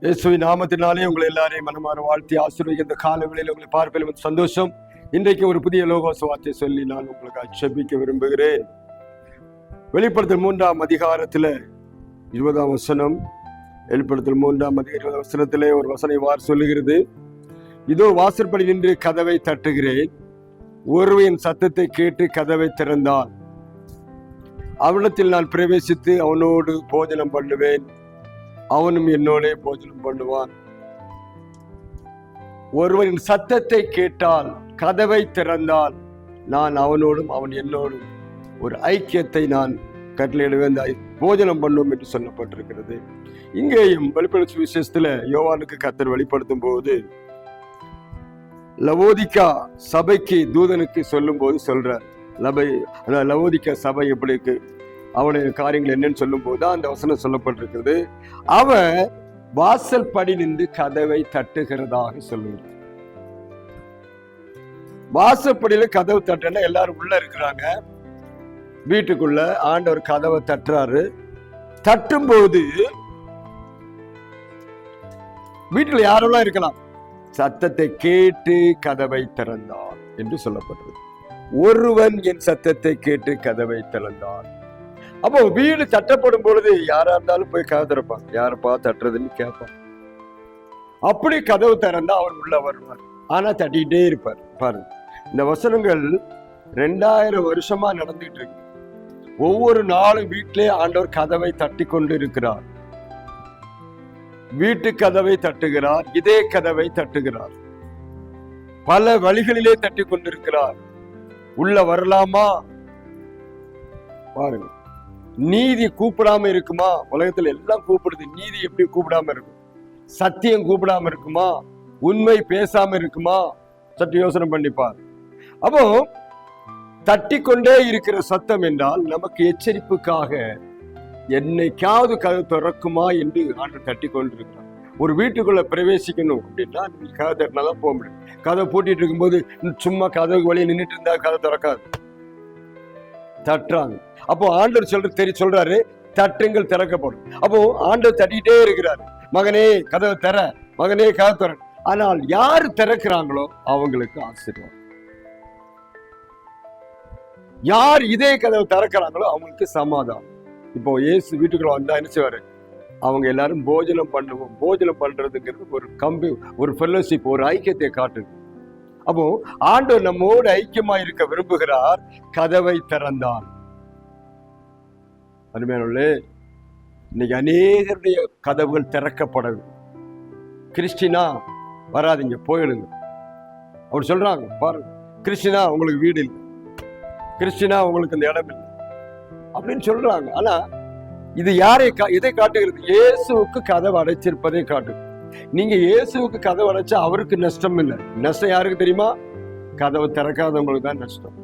இயேசுவின் நாமத்தினாலே உங்களை எல்லாரையும் மனமாற வாழ்த்தி ஆசீர்வதிக்கிற இந்த காலங்களில் உங்களை பார்ப்பதில் சந்தோஷம். இன்றைக்கு ஒரு புதிய லோகோஸ் வார்த்தை சொல்லி நான் உங்களுக்கு ஜெபிக்க விரும்புகிறேன். வெளிப்படுத்தல் 3ஆம் அதிகாரத்தில் 20ஆம் வசனம். வெளிப்படுத்தல் 3ஆம் அதிகார 20ஆம் வசனத்திலே ஒரு வசனம் இவ்வாறு சொல்லுகிறது: இதோ வாசற்படி நின்று கதவை தட்டுகிறேன். ஒருவன் சத்தத்தை கேட்டு கதவை திறந்தான். அவனிடத்தில் நான் பிரவேசித்து அவனோடு போஜனம் பண்ணுவேன், அவனும் என்னோட போஜனம் பண்ணுவான். ஒருவனின் சத்தத்தை கேட்டால், கதவை திறந்தால், நான் அவனோடும் அவன் என்னோடும் ஒரு ஐக்கியத்தை நான் கட்டளையிடுவேன், போஜனம் பண்ணுவோம் என்று சொல்லப்பட்டிருக்கிறது. இங்கேயும் வெளிப்படுத்தும் விசேஷத்துல யோவானுக்கு கர்த்தர் வெளிப்படுத்தும் போது லவோதிக்கா சபைக்கு தூதனுக்கு சொல்லும் போது சொல்றார். லவோதிக்கா சபை எப்படி இருக்கு, அவனுடைய காரியங்கள் என்னன்னு சொல்லும் போது அந்த வசனம் சொல்லப்பட்டிருக்கிறது. அவன் வாசல் படி நின்று கதவை தட்டுகிறதாக சொல்லுகிறார். வாசப்படியில கதவு தட்டுனா எல்லாரும் உள்ள இருக்கிறாங்க. வீட்டுக்குள்ள ஆண்டவர் கதவை தட்டுறாரு. தட்டும் போது வீட்டுல யாரெல்லாம் இருக்கலாம், சத்தத்தை கேட்டு கதவை திறந்தான் என்று சொல்லப்பட்டது. ஒருவன் என் சத்தத்தை கேட்டு கதவை திறந்தான். அப்போ வீடு தட்டப்படும் பொழுது யாரா இருந்தாலும் போய் கதவு திறப்பான். யாரப்பா தட்டுறதுன்னு கேட்பான். அப்படி கதவு திறந்தா அவர் உள்ள வருவார். ஆனா தட்டிக்கிட்டே இருப்பார். பாருங்க, இந்த வசனங்கள் 2000 வருஷமா நடந்துட்டு இருக்கு. ஒவ்வொரு நாளும் வீட்டிலே ஆண்டவர் கதவை தட்டி கொண்டு இருக்கிறார். வீட்டு கதவை தட்டுகிறார், இதே கதவை தட்டுகிறார், பல வழிகளிலே தட்டி கொண்டிருக்கிறார். உள்ள வரலாமா? பாருங்க, நீதி கூப்பிடாம இருக்குமா? உலகத்துல எல்லாம் கூப்பிடுது. நீதி எப்படி கூப்பிடாம இருக்கும்? சத்தியம் கூப்பிடாம இருக்குமா? உண்மை பேசாம இருக்குமா? சற்று யோசனை பண்ணிப்பார். அப்போ தட்டி கொண்டே இருக்கிற சத்தம் என்றால் நமக்கு எச்சரிப்புக்காக என்னைக்காவது கதவு திறக்குமா என்று ஆண்டவர் தட்டி கொண்டிருக்கிறார். ஒரு வீட்டுக்குள்ள பிரவேசிக்கணும் அப்படின்னா கதவை தட்டினாதான் போக முடியும். கதவை பூட்டிட்டு இருக்கும்போது சும்மா கதவுக்கு வழியை நின்றுட்டு இருந்தா கதை திறக்காது. தட்டுறாங்க. அப்போ ஆண்டவர் சொல்றாரு, தட்டுங்கள் திறக்கப்படும். அப்போ ஆண்டவர் தட்டிக்கிட்டே இருக்கிறாரு, மகனே கதவை திற, மகனே கதவை திற. ஆனால் யாரு திறக்கிறாங்களோ அவங்களுக்கு ஆசீர்வாதம். யார் இதே கதவை திறக்கிறாங்களோ அவங்களுக்கு சமாதானம். இப்போ இயேசு வீட்டுக்குள்ள வந்தா என்ன செய்வாரு? அவங்க எல்லாரும் போஜனம் பண்ணுவோம். போஜனம் பண்றதுங்கிறது ஒரு ஃபெல்லோஷிப், ஒரு ஐக்கியத்தை காட்டுது. அப்போ ஆண்டவர் நம்மோடு ஐக்கியமா இருக்க விரும்புகிறார். கதவை திறந்தான். அருமையானவர்களே, இன்னைக்கு அநேகருடைய கதவுகள் திறக்கப்படவில்லை. கிறிஸ்டினா வராதிங்க, போயிடுங்க அப்படி சொல்றாங்க. பாருங்க, கிறிஸ்டினா உங்களுக்கு வீடு இல்லை, கிறிஸ்டினா உங்களுக்கு இந்த இடம் இல்லை அப்படின்னு சொல்றாங்க. ஆனா இது எதை காட்டுகிறது? இயேசுவுக்கு கதவு அடைச்சிருப்பதை காட்டுது. நீங்க இயேசுவுக்கு கதவு அடைச்சா அவருக்கு நஷ்டம் இல்லை. நஷ்டம் யாருக்கு தெரியுமா? கதவை திறக்காதவங்களுக்கு தான் நஷ்டம்.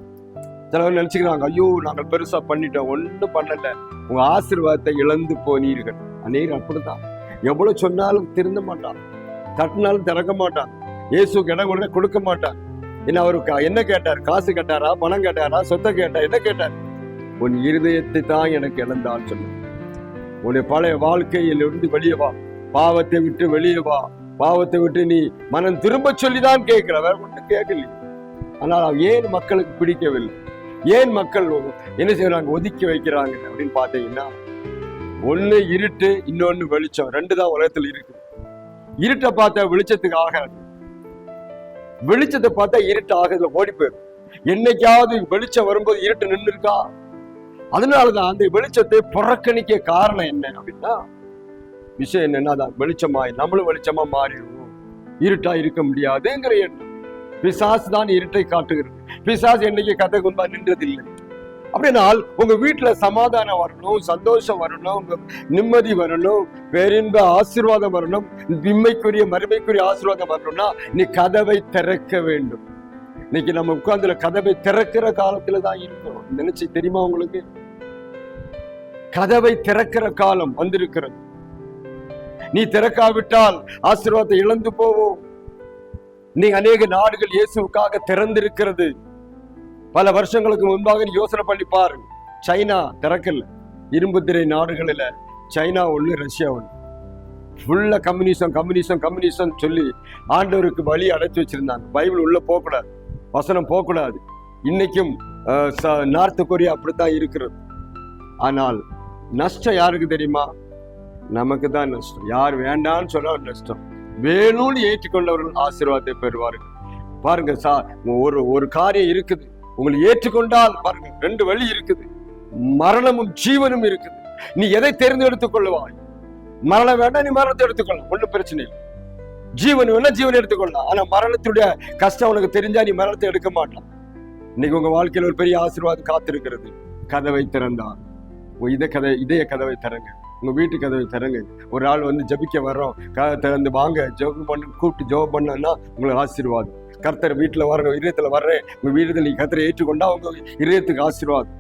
சிலவர் நினைச்சுக்கிறாங்க, ஐயோ நாங்கள் பெருசா பண்ணிட்டோம், ஒன்றும் பண்ணல, உங்க ஆசீர்வாதத்தை இழந்து போனீர்கள். அநேகர் அப்படித்தான். எவ்வளவு சொன்னாலும் திருந்த மாட்டான், தட்டினாலும் திறக்க மாட்டான், இயேசுக்கு இடம் கூட கொடுக்க மாட்டான். என்ன அவருக்கு என்ன கேட்டார்? காசு கேட்டாரா? பணம் கேட்டாரா? சொத்தை கேட்டார்? என்ன கேட்டார்? உன் இருதயத்தை தான் எனக்கு இழந்தான்னு சொன்ன. உன்னுடைய பழைய வாழ்க்கையிலிருந்து வெளியே வா, பாவத்தை விட்டு வெளியே வா, பாவத்தை விட்டு நீ மனம் திரும்ப சொல்லிதான் கேட்கிற, வேற ஒன்றும் கேட்கல. ஆனால் ஏன் மக்களுக்கு பிடிக்கவில்லை? ஏன் மக்கள் என்ன செய்யறாங்க? ஒதுக்கி வைக்கிறாங்க அப்படின்னு பாத்தீங்கன்னா, ஒண்ணு இருட்டு, இன்னொன்னு வெளிச்சம். ரெண்டு தான் உலகத்துல இருக்கு. இருட்டை பார்த்தா வெளிச்சத்துக்கு ஆகாது, வெளிச்சத்தை பார்த்தா இருட்டு ஆகுதுல ஓடி போயிடும். என்னைக்காவது வெளிச்சம் வரும்போது இருட்டு நின்று இருக்கா? அதனாலதான் அந்த வெளிச்சத்தை புறக்கணிக்க காரணம் என்ன அப்படின்னா, விஷயம் என்னன்னா, வெளிச்சமாய் நம்மளும் வெளிச்சமா மாறிடுவோம், இருட்டா இருக்க முடியாதுங்கிற எண்ணம். பிசாசு தான் இருட்டை காட்டுகிறது. பிசாசு என்னைக்கு கதை கொண்டா நின்றதில்லை. அப்படின்னால் உங்க வீட்டுல சமாதானம் வரணும், சந்தோஷம் வரணும், நிம்மதி வரணும், பேரின்ப ஆசீர்வாதம் வரணும், இம்மைக்குரிய மறுமைக்குரிய ஆசீர்வாதம் வரணும்னா நீ கதவை திறக்க வேண்டும். இன்னைக்கு நம்ம உட்கார்ந்துல கதவை திறக்கிற காலத்துலதான் இருக்கிறோம். நினைச்சு தெரியுமா உங்களுக்கு? கதவை திறக்கிற காலம் வந்திருக்கிறது. நீ திறக்காவிட்டால் ஆசீர்வாதத்தை இழந்து போவோம். நீ அநேக நாடுகள் இயேசுவுக்காக திறந்திருக்கிறது. பல வருஷங்களுக்கு முன்பாக நீ யோசனை பண்ணி பாருங்க. சைனா திறக்கல. இரும்பு திரை நாடுகளில் சைனா ஒண்ணு, ரஷ்யா ஒண்ணு. ஃபுல்லா கம்யூனிசம் சொல்லி ஆண்டவருக்கு வழி அடைச்சு வச்சிருந்தாங்க. பைபிள் உள்ள போகக்கூடாது, வசனம் போகக்கூடாது. இன்னைக்கும் நார்த் கொரியா அப்படித்தான் இருக்கிறது. ஆனால் நஷ்டம் யாருக்கு தெரியுமா? நமக்கு தான் நஷ்டம். யார் வேண்டான்னு சொன்னா நஷ்டம். வேணும்னு ஏற்றுக்கொண்டவர்கள் ஆசீர்வாதத்தை பெறுவார்கள். பாருங்க, ஒரு காரியம் இருக்குது, உங்களை ஏற்றுக்கொண்டால் பாருங்க, 2 வழி இருக்குது, மரணமும் ஜீவனும் இருக்குது. நீ எதை தேர்ந்தெடுத்துக் கொள்ளுவாய்? மரணம் வேண்டாம், நீ மரணத்தை எடுத்துக்கொள்ளலாம், ஒன்றும் பிரச்சனை இல்லை. ஜீவன் வேணா ஜீவனை எடுத்துக்கொள்ளலாம். ஆனா மரணத்துடைய கஷ்டம் உனக்கு தெரிஞ்சா நீ மரணத்தை எடுக்க மாட்டான். இன்னைக்கு உங்க வாழ்க்கையில் ஒரு பெரிய ஆசீர்வாதம் காத்திருக்கிறது. கதவை திறந்தார். இதய கதவை திறங்க, உங்க வீட்டு கதவை திறங்க. ஒரு ஆள் வந்து ஜபிக்க வர்றோம், கதவை திறந்து வாங்க ஜெபம் பண்ண கூப்பிட்டு ஜெபம் பண்ணா உங்களுக்கு ஆசீர்வாதம். கர்த்தர் வீட்டுல வர்ற இதயத்துல வர்றேன், உங்க வீடுல நீ கர்த்தரை ஏற்றுக்கொண்டா உங்க இதயத்துக்கு ஆசீர்வாதம்.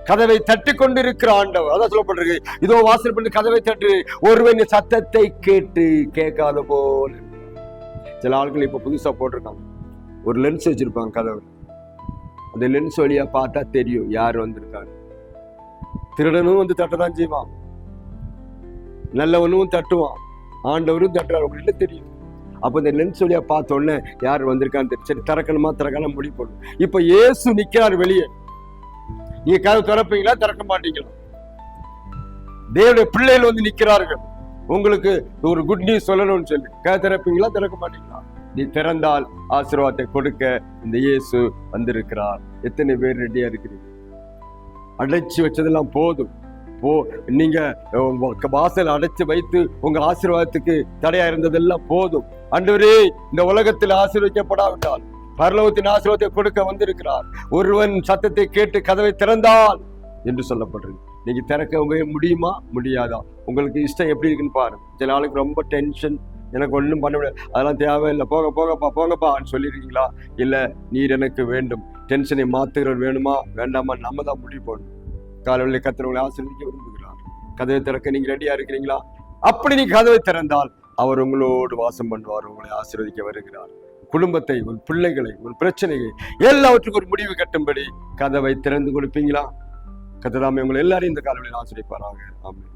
கதவை தட்டி கொண்டிருக்கிற ஆண்டவர், அதான் சொல்லப்படுறது, இதோ வாசல் பண்ணி கதவை தட்டு, ஒருவன் சத்தத்தை கேட்டு கேட்காத போல. சில ஆட்கள் இப்ப புதுசா போட்டிருக்காங்க, ஒரு லென்ஸ் வச்சிருப்பாங்க கதவு. அந்த லென்ஸ் வழியா பார்த்தா தெரியும் யார் வந்திருக்காங்க. திருடனும் வந்து தட்டதான் செய்வான், நல்லவனும் தட்டுவான், ஆண்டவரும் தட்டுறாரு, உங்களுக்கு தெரியும். அப்ப இந்த லென்ஸ் வழியா பார்த்த உடனே யார் வந்திருக்கான்னு தெரியும். சரி, திறக்கணுமா திறக்கணும் முடிவு பண்ணும். இப்ப இயேசு நிக்கிறார் வெளியே. நீங்க கதவு திறப்பீங்களா திறக்க மாட்டீங்களா? தேவனுடைய பிள்ளைகள் வந்து நிக்கிறார்கள், உங்களுக்கு ஒரு குட் நியூஸ் சொல்லணும்னு சொல்லி. கதவு திறப்பீங்களா திறக்க மாட்டீங்களா? நீ திறந்தால் ஆசீர்வாதத்தை கொடுக்க இந்த இயேசு வந்திருக்கிறார். எத்தனை பேர் ரெடியா இருக்கிறீங்க? அடைச்சு வச்சதெல்லாம் போதும். நீங்க வாசல் அடைச்சு வைத்து உங்க ஆசீர்வாதத்துக்கு தடையா இருந்ததெல்லாம் போதும். ஆண்டவரே, இந்த உலகத்தில் ஆசீர்வதிக்கப்படாவிட்டால் பரலோகத்தின் ஆசீர்வாதத்தை கொடுக்க வந்திருக்கிறார். ஒருவன் சத்தத்தை கேட்டு கதவை திறந்தால் என்று சொல்லப்படுறது. நீங்க திறக்க முடியுமா முடியாதா? உங்களுக்கு இஷ்டம் எப்படி இருக்குன்னு பாருங்க. சில ஆளுக்கு ரொம்ப டென்ஷன், எனக்கு ஒன்றும் பண்ண முடியாது, அதெல்லாம் தேவையில்லை, போங்கப்பான்னு சொல்லியிருக்கீங்களா? இல்லை, நீர் எனக்கு வேண்டும். டென்ஷனை மாத்துகிறவர் வேணுமா வேண்டாமா நம்ம தான் முடிவு போடணும். காலையில் கர்த்தரை ஆசீர்வதிக்க விரும்புகிறார். கதவை திறக்க நீங்க ரெடியா இருக்கிறீங்களா? அப்படி நீங்க கதவை திறந்தால் அவர் உங்களோடு வாசம் பண்ணுவார், உங்களை ஆசீர்வதிக்க வருகிறார். குடும்பத்தை, உன் பிள்ளைகளை, உன் பிரச்சனைகளை எல்லாவற்றுக்கும் ஒரு முடிவு கட்டும்படி கதவை திறந்து கொடுப்பீங்களா? கர்த்தர் தாமே உங்களை எல்லாரையும் இந்த காலையில் ஆசீர்வதிப்பாராக. ஆமென்.